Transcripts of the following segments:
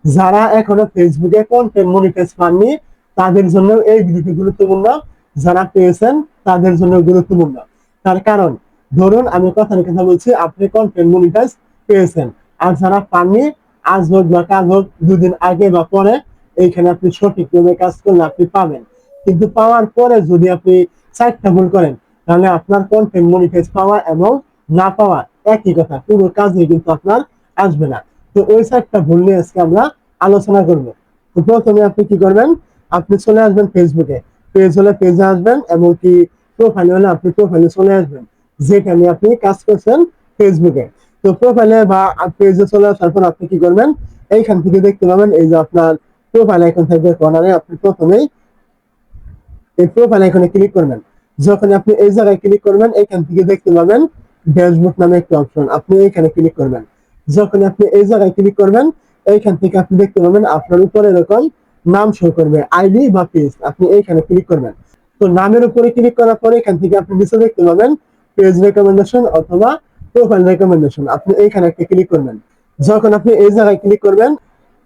যারা এখনো ফেসবুকে কন্টেন্ট মনিটাইজ পাননি তাদের জন্য এই ভিডিওটি গুরুত্বপূর্ণ, যারা পেয়েছেন তাদের জন্য গুরুত্বপূর্ণ। তার কারণ ধরুন আমি কথা বলছি, আপনি কন্টেন্ট মনিটাইজ পেয়েছেন, আর যারা পাননি আজ হোক বা কাল হোক, দুদিন আগে বা পরে, এইখানে আপনি সঠিকভাবে কাজ করলে আপনি পাবেন। কিন্তু পাওয়ার পরে যদি আপনি 4টা ভুল করেন, তাহলে আপনার কন্টেন্ট মনিটাইজ পাওয়া এবং না পাওয়া একই কথা, পুরো কাজে কিন্তু আপনার আসবে না। তো ওই 4টা ভুল নিয়ে আজকে আমরা আলোচনা করব। তো প্রথমে আপনি কি করবেন, আপনি চলে আসবেন ফেসবুকে, পেজ হলে পেজে আসবেন, এবং কি প্রোফাইল হলে আপনি প্রোফাইলে চলে আসবেন, যেখানে আপনি কাজ করছেন ফেসবুকে। তো প্রোফাইলে বা পেজে চলে আসার পর আপনি কি করবেন, এইখান থেকে দেখতে পাবেন এই যে আপনার প্রোফাইল আইকন থাকবে কর্নারে, আপনি প্রথমেই এই প্রোফাইল আইকনে ক্লিক করবেন। যখন আপনি এই জায়গায় ক্লিক করবেন, এখান থেকে দেখতে পাবেন ড্যাশবোর্ড নামে একটা অপশন, আপনি এখানে ক্লিক করবেন। যখন আপনি এই জায়গায় ক্লিক করবেন, এইখান থেকে আপনি দেখতে পাবেন আপনার উপরে এরকম নাম শো করবে, আইডি বা পেজ, আপনি এইখানে ক্লিক করবেন। তো নামের উপরে ক্লিক করার পরে এখান থেকে আপনি নিচে দেখতে পাবেন পেজ রেকমেন্ডেশন অথবা প্রোফাইল রেকমেন্ডেশন, আপনি এইখানে একটা ক্লিক করবেন। যখন আপনি এই জায়গায় ক্লিক করবেন,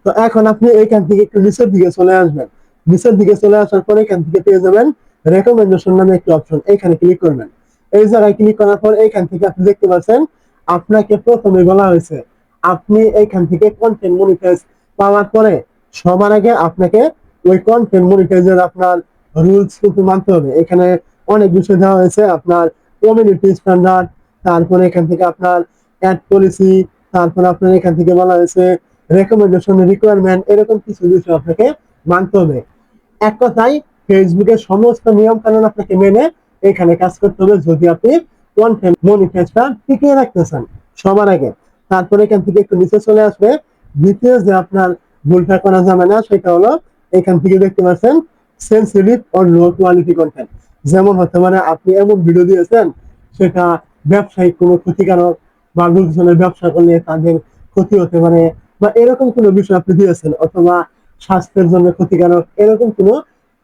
তো এখন আপনি এইখান থেকে একটু নিচের দিকে চলে আসবেন। নিচের দিকে চলে আসার পরে এখান থেকে পেয়ে যাবেন রেকমেন্ডেশন নামে একটি অপশন, এইখানে ক্লিক করবেন। এই জায়গায় ক্লিক করার পর এইখান থেকে আপনি দেখতে পাচ্ছেন আপনাকে প্রথমে বলা হয়েছে আপনি এইখান থেকে কন্টেন্ট মনিটাইজ পাওয়ার পরে সবার আগে আপনাকে ওই কন্টেন্ট মনিটাইজের আপনার রুলস কিন্তু মানতে হবে। এখানে অনেক বিষয় দেওয়া হয়েছে, আপনার কমিউনিটি স্ট্যান্ডার্ড, তারপরে এখান থেকে আপনার অ্যাড পলিসি, তারপরে আপনার এখান থেকে বলা হয়েছে রেকমেন্ডেশন রিকোয়ারমেন্ট, এরকম কিছু বিষয় আপনাকে মানতে হবে। এক কথায় ফেসবুকের সমস্ত নিয়ম কানুন আপনাকে মেনে এখানে কাজ করতে হবে, যদি আপনি কন্টেন্ট মনিটাইজটা টিকিয়ে রাখতে চান সবার আগে। তারপরে এখান থেকে একটু নিচে চলে আসবে, দ্বিতীয় যে আপনার ভুলটা করা যাবে না সেটা হলো এখান থেকে দেখতে পাচ্ছেন sensitive or low quality content. যেমন হতে পারে আপনি এমন ভিডিও দিয়েছেন সেটা ব্যবসায়িক কোনো ক্ষতিকারক, বা লোকজনের ব্যবসা করলে তাদের ক্ষতি হতে পারে, বা এরকম কোনো বিষয় আপনি দিয়েছেন, অথবা স্বাস্থ্যের জন্য ক্ষতিকারক, এরকম কোনো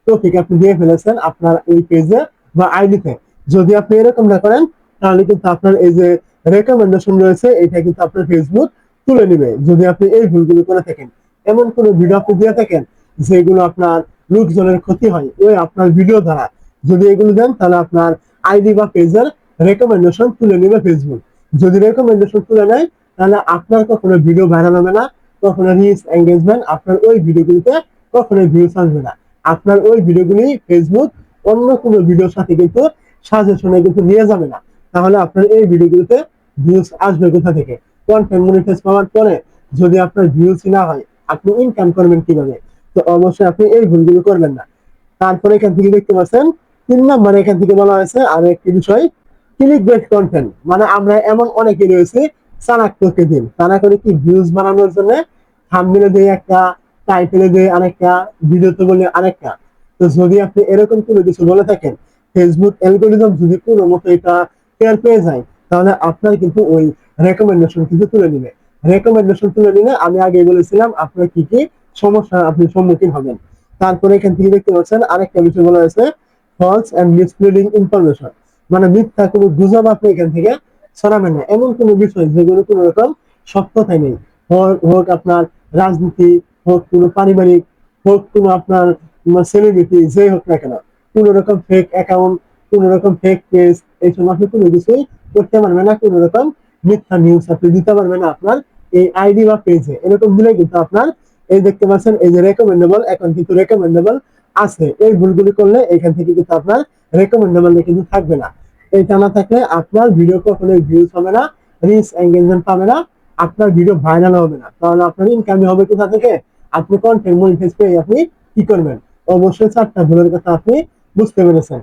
টপিক আপনি দিয়ে ফেলেছেন আপনার এই পেজে বা আইডিতে। যদি আপনি এরকম না করেন, তাহলে কিন্তু আপনার এই যে রেকমেন্ডেশন রয়েছে এটা কিন্তু আপনার ফেসবুক তুলে নিবে, যদি আপনি এই ভুলগুলো করে থাকেন। এমন কোনো ভিডিও আপনি দিয়ে থাকেন যেগুলো আপনার লোকজনের ক্ষতি হয় ওই আপনার ভিডিও দ্বারা, যদি এগুলো দেন তাহলে আপনার আইডি বা পেজের রেকমেন্ডেশন তুলে নিবে ফেসবুক। যদি রেকমেন্ডেশন তুলে নেয়, তাহলে আপনার কখনো ভিডিও ভাইরাল হবে না, কখনো রিচ এঙ্গেজমেন্ট, আপনার ওই ভিডিওগুলিতে কখনো ভিউজ আসবে না। আপনার ওই ভিডিওগুলি ফেসবুক অন্য কোনো ভিডিওর সাথে কিন্তু সাজেশনে কিন্তু নিয়ে যাবে না। তাহলে আপনার এই ভিডিওগুলিতে ভিউজ আসবে কোথা থেকে? কন্টেন্ট মনিটাইজ পাওয়ার পরে যদি আপনার ভিউজ না হয়, আপনি ইনকাম করবেন কিভাবে? তো অবশ্যই আপনি এই ভুলগুলো করবেন না। তারপরে এখান থেকে দেখতে পাচ্ছেন 3 নম্বরে এখান থেকে বলা হয়েছে আরো একটি বিষয়, ক্লিক বেট কন্টেন্ট। মানে আমরা এমন অনেকে রয়েছে চালাক প্রকৃতির, তারা করে কি ভিউজ বানানোর জন্য থাম্বনেলে দেয় একটা, টাইটেলে দেয় আরেকটা, ভিডিওতে বলে আরেকটা। তো যদি আপনি এরকম কোনো কিছু বলে থাকেন, ফেসবুক অ্যালগোরিদম যদি কোনো মতো এটা টের পেয়ে যায়, তাহলে আপনার কিন্তু ওই রেকমেন্ডেশন কিন্তু তুলে নিবে। রেকমেন্ডেশন তুলে নিলে আমি আগে বলেছিলাম আপনার কি কি সমস্যা আপনি সম্মুখীন হবেন। তারপরে এখান থেকে দেখতে পাচ্ছেন আরেকটা বিষয় বলা হয়েছে ফলস এন্ড মিসলিডিং ইনফরমেশন। মানে মিথ্যা কোনো গুজব আপনি এখান থেকে ছড়াবেন না, এমন কোনো বিষয় যেগুলো কোনো রকম সত্যতাই নেই। হোক আপনার রাজনীতি, হোক কোনো পারিবারিক, হোক কোনো আপনার সেলিব্রিটি, যে হোক না কেন, কোনো রকম ফেক অ্যাকাউন্ট, কোনো রকম ফেক পেজ, এইসব আপনি কোনো কিছুই করতে পারবে না। কোনো রকম মিথ্যা নিউজ আপনি দিতে পারবে না আপনার এই আইডি বা পেজে। এরকম দিলে কিন্তু আপনার এই দেখতে পাচ্ছেন এই যে রেকমেন্ডেবল, এখন কিন্তু রেকমেন্ডেবল আছে। এই ভুলগুলি করলে এখান থেকে কিন্তু আপনার রেকমেন্ডেবল কিন্তু থাকবে না। এটা না থাকলে আপনার ভিডিও কখনোই ভিউজ হবে না, রিচ এঙ্গেজমেন্ট পাবে না, আপনার ভিডিও ভাইরাল হবে না। তাহলে আপনার ইনকাম হবে কোথা থেকে? আপনি কন্টেন্ট মনিটাইজ পেয়ে আপনি কি করবেন? অবশ্যই 4টা ভুলের কথা আপনি বুঝতে পেরেছেন।